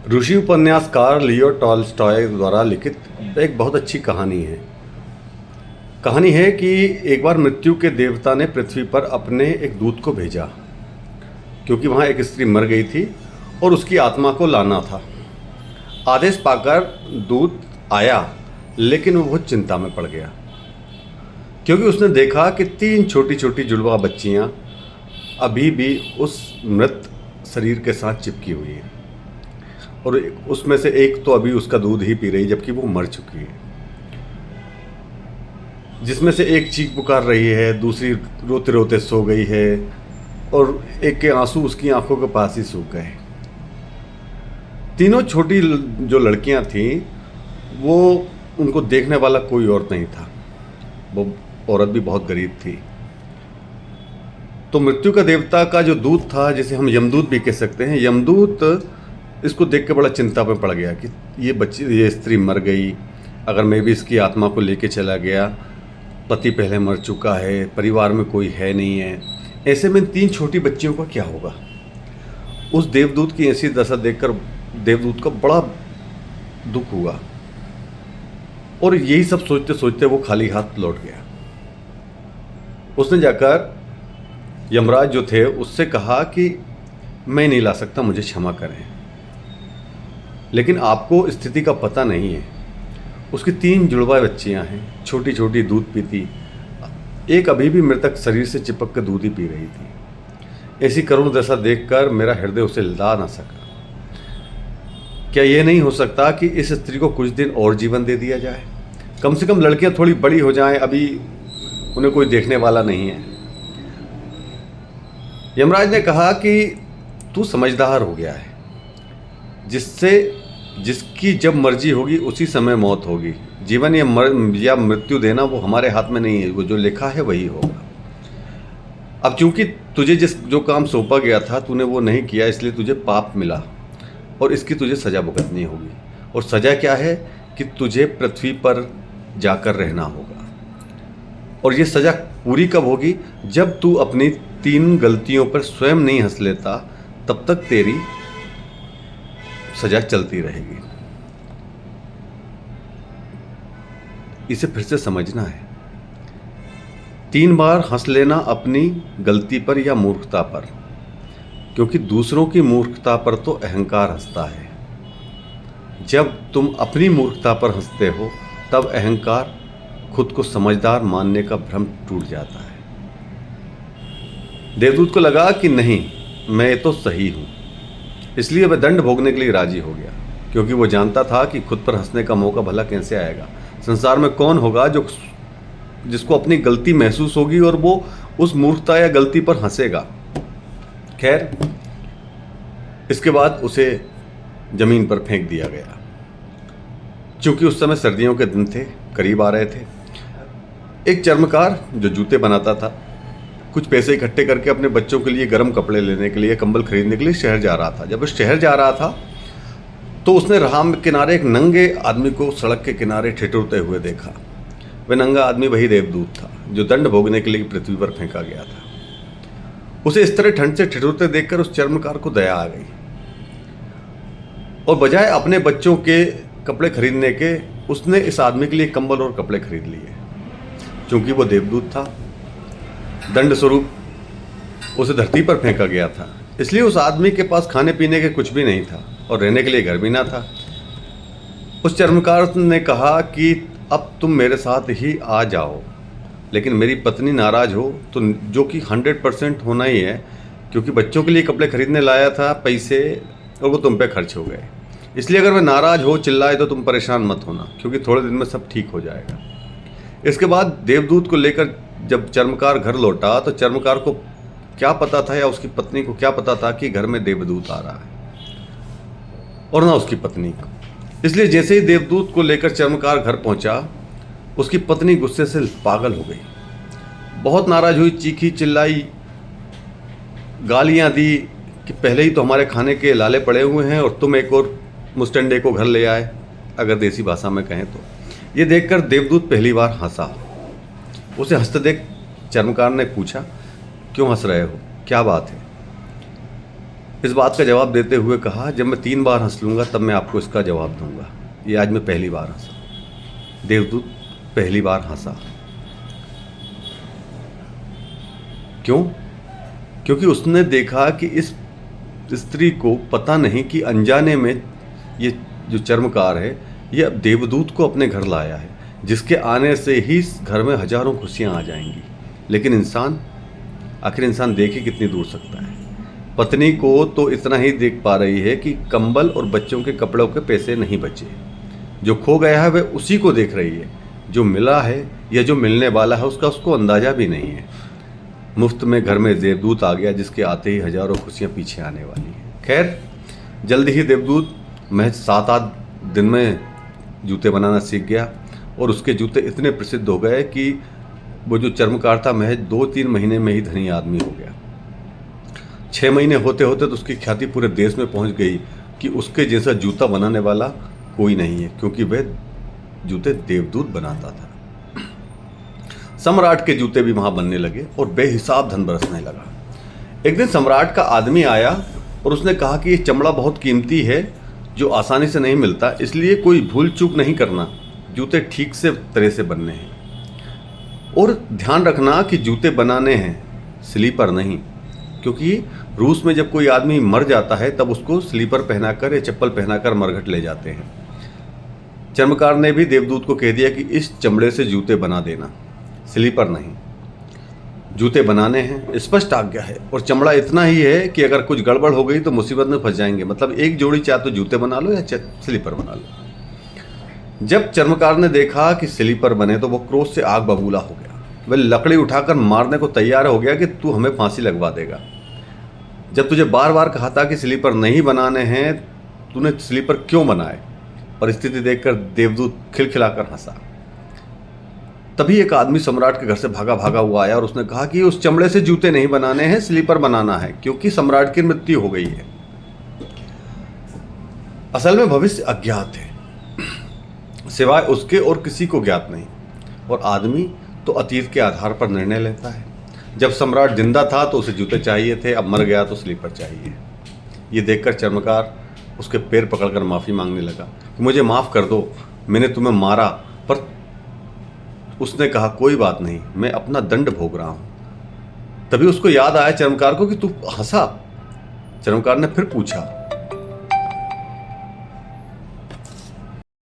रूसी उपन्यासकार Leo Tolstoy द्वारा लिखित एक बहुत अच्छी कहानी है। कहानी है कि एक बार मृत्यु के देवता ने पृथ्वी पर अपने एक दूत को भेजा, क्योंकि वहाँ एक स्त्री मर गई थी और उसकी आत्मा को लाना था। आदेश पाकर दूत आया, लेकिन वो बहुत चिंता में पड़ गया, क्योंकि उसने देखा कि 3 छोटी छोटी जुड़वा बच्चियाँ अभी भी उस मृत शरीर के साथ चिपकी हुई हैं, और उसमें से एक तो अभी उसका दूध ही पी रही, जबकि वो मर चुकी है। जिसमें से एक चीख पुकार रही है, दूसरी रोते रोते सो गई है, और एक के आंसू उसकी आंखों के पास ही सूख गए। तीनों छोटी जो लड़कियां थीं, वो उनको देखने वाला कोई और नहीं था। वो औरत भी बहुत गरीब थी। तो मृत्यु का देवता का जो दूत था, जिसे हम यमदूत भी कह सकते हैं, यमदूत इसको देख के बड़ा चिंता में पड़ गया कि ये स्त्री मर गई, अगर मैं भी इसकी आत्मा को लेके चला गया, पति पहले मर चुका है, परिवार में कोई है नहीं है, ऐसे में 3 छोटी बच्चियों का क्या होगा। उस देवदूत की ऐसी दशा देखकर देवदूत को बड़ा दुख हुआ, और यही सब सोचते सोचते वो खाली हाथ लौट गया। उसने जाकर यमराज जो थे उससे कहा कि मैं नहीं ला सकता, मुझे क्षमा करें, लेकिन आपको स्थिति का पता नहीं है। उसकी 3 जुड़वा बच्चियां हैं, छोटी छोटी, दूध पीती, एक अभी भी मृतक शरीर से चिपक कर दूध ही पी रही थी। ऐसी करुण दशा देखकर मेरा हृदय उसे ला ना सका। क्या यह नहीं हो सकता कि इस स्त्री को कुछ दिन और जीवन दे दिया जाए? कम से कम लड़कियां थोड़ी बड़ी हो जाएं, अभी उन्हें कोई देखने वाला नहीं है। यमराज ने कहा कि तू समझदार हो गया है, जिसकी जब मर्जी होगी उसी समय मौत होगी। जीवन या मृत्यु देना वो हमारे हाथ में नहीं है, वो जो लिखा है वही होगा। अब चूंकि तुझे जो काम सौंपा गया था तूने वो नहीं किया, इसलिए तुझे पाप मिला और इसकी तुझे सज़ा भुगतनी होगी। और सज़ा क्या है कि तुझे पृथ्वी पर जाकर रहना होगा। और ये सज़ा पूरी कब होगी? जब तू अपनी 3 गलतियों पर स्वयं नहीं हंस लेता, तब तक तेरी सजा चलती रहेगी। इसे फिर से समझना है। 3 बार हंस लेना अपनी गलती पर या मूर्खता पर, क्योंकि दूसरों की मूर्खता पर तो अहंकार हंसता है। जब तुम अपनी मूर्खता पर हंसते हो, तब अहंकार खुद को समझदार मानने का भ्रम टूट जाता है। देवदूत को लगा कि नहीं, मैं तो सही हूं, इसलिए वह दंड भोगने के लिए राजी हो गया, क्योंकि वो जानता था कि खुद पर हंसने का मौका भला कैसे आएगा। संसार में कौन होगा जिसको अपनी गलती महसूस होगी और वो उस मूर्खता या गलती पर हंसेगा। खैर, इसके बाद उसे जमीन पर फेंक दिया गया। क्योंकि उस समय सर्दियों के दिन थे, करीब आ रहे थे। एक चर्मकार जो जूते बनाता था, कुछ पैसे इकट्ठे करके अपने बच्चों के लिए गर्म कपड़े लेने के लिए, कंबल खरीदने के लिए शहर जा रहा था। जब वो शहर जा रहा था तो उसने राह के किनारे एक नंगे आदमी को सड़क के किनारे ठिठुरते हुए देखा। वह नंगा आदमी वही देवदूत था जो दंड भोगने के लिए पृथ्वी पर फेंका गया था। उसे इस तरह ठंड से ठिठुरते देखकर उस चर्मकार को दया आ गई, और बजाय अपने बच्चों के कपड़े खरीदने के, उसने इस आदमी के लिए कंबल और कपड़े खरीद लिए। क्योंकि वो देवदूत था, दंड स्वरूप उसे धरती पर फेंका गया था, इसलिए उस आदमी के पास खाने पीने के कुछ भी नहीं था और रहने के लिए घर भी ना था। उस चर्मकार ने कहा कि अब तुम मेरे साथ ही आ जाओ, लेकिन मेरी पत्नी नाराज हो तो, जो कि 100% होना ही है, क्योंकि बच्चों के लिए कपड़े खरीदने लाया था पैसे, और वो तुम पे खर्च हो गए। इसलिए अगर वह नाराज हो, चिल्लाए, तो तुम परेशान मत होना, क्योंकि थोड़े दिन में सब ठीक हो जाएगा। इसके बाद देवदूत को लेकर जब चर्मकार घर लौटा, तो चर्मकार को क्या पता था, या उसकी पत्नी को क्या पता था कि घर में देवदूत आ रहा है, और ना उसकी पत्नी को। इसलिए जैसे ही देवदूत को लेकर चर्मकार घर पहुंचा, उसकी पत्नी गुस्से से पागल हो गई। बहुत नाराज हुई, चीखी, चिल्लाई, गालियां दी कि पहले ही तो हमारे खाने के लाले पड़े हुए हैं और तुम एक और मुस्टंडे को घर ले आए, अगर देसी भाषा में कहें तो। ये देखकर देवदूत पहली बार हंसा। उसे हंसते देख चर्मकार ने पूछा, क्यों हंस रहे हो, क्या बात है? इस बात का जवाब देते हुए कहा, जब मैं 3 बार हंस लूँगा तब मैं आपको इसका जवाब दूंगा। ये आज मैं पहली बार हंसा। देवदूत पहली बार हंसा। क्यों? क्योंकि उसने देखा कि इस स्त्री को पता नहीं कि अनजाने में ये जो चर्मकार है ये अब देवदूत को अपने घर लाया है, जिसके आने से ही इस घर में हजारों खुशियां आ जाएंगी। लेकिन इंसान, आखिर इंसान देखे कितनी दूर सकता है। पत्नी को तो इतना ही देख पा रही है कि कंबल और बच्चों के कपड़ों के पैसे नहीं बचे। जो खो गया है वह उसी को देख रही है। जो मिला है या जो मिलने वाला है उसका उसको अंदाजा भी नहीं है। मुफ्त में घर में देवदूत आ गया, जिसके आते ही हजारों खुशियां पीछे आने वाली हैं। खैर, जल्दी ही देवदूत महज 7-8 दिन में जूते बनाना सीख गया और उसके जूते इतने प्रसिद्ध हो गए कि वो जो चर्मकार था महज 2-3 महीने में ही धनी आदमी हो गया। 6 महीने होते होते तो उसकी ख्याति पूरे देश में पहुंच गई कि उसके जैसा जूता बनाने वाला कोई नहीं है, क्योंकि वह जूते देवदूत बनाता था। सम्राट के जूते भी वहां बनने लगे और बेहिसाब धन बरसने लगा। एक दिन सम्राट का आदमी आया और उसने कहा कि ये चमड़ा बहुत कीमती है जो आसानी से नहीं मिलता, इसलिए कोई भूल चूक नहीं करना, जूते ठीक से तरह से बनने हैं। और ध्यान रखना कि जूते बनाने हैं, स्लीपर नहीं, क्योंकि रूस में जब कोई आदमी मर जाता है तब उसको स्लीपर पहनाकर या चप्पल पहनाकर मरघट ले जाते हैं। चर्मकार ने भी देवदूत को कह दिया कि इस चमड़े से जूते बना देना, स्लीपर नहीं, जूते बनाने हैं, स्पष्ट आज्ञा है। और चमड़ा इतना ही है कि अगर कुछ गड़बड़ हो गई तो मुसीबत में फंस जाएंगे। मतलब एक जोड़ी चाहे तो जूते बना लो या स्लीपर बना लो। जब चर्मकार ने देखा कि स्लीपर बने तो वो क्रोध से आग बबूला हो गया। वह लकड़ी उठाकर मारने को तैयार हो गया कि तू हमें फांसी लगवा देगा। जब तुझे बार बार कहा था कि स्लीपर नहीं बनाने हैं, तूने स्लीपर क्यों बनाए? परिस्थिति देखकर देवदूत खिलखिलाकर हंसा। तभी एक आदमी सम्राट के घर से भागा भागा हुआ आया और उसने कहा कि उस चमड़े से जूते नहीं बनाने हैं, स्लीपर बनाना है, क्योंकि सम्राट की मृत्यु हो गई है। असल में भविष्य अज्ञात है, सिवाय उसके और किसी को ज्ञात नहीं, और आदमी तो अतीत के आधार पर निर्णय लेता है। जब सम्राट जिंदा था तो उसे जूते चाहिए थे, अब मर गया तो स्लीपर चाहिए। ये देखकर चर्मकार उसके पैर पकड़कर माफ़ी मांगने लगा कि मुझे माफ़ कर दो, मैंने तुम्हें मारा। पर उसने कहा कोई बात नहीं, मैं अपना दंड भोग रहा हूँ। तभी उसको याद आया चर्मकार को कि तू हंसा। चर्मकार ने फिर पूछा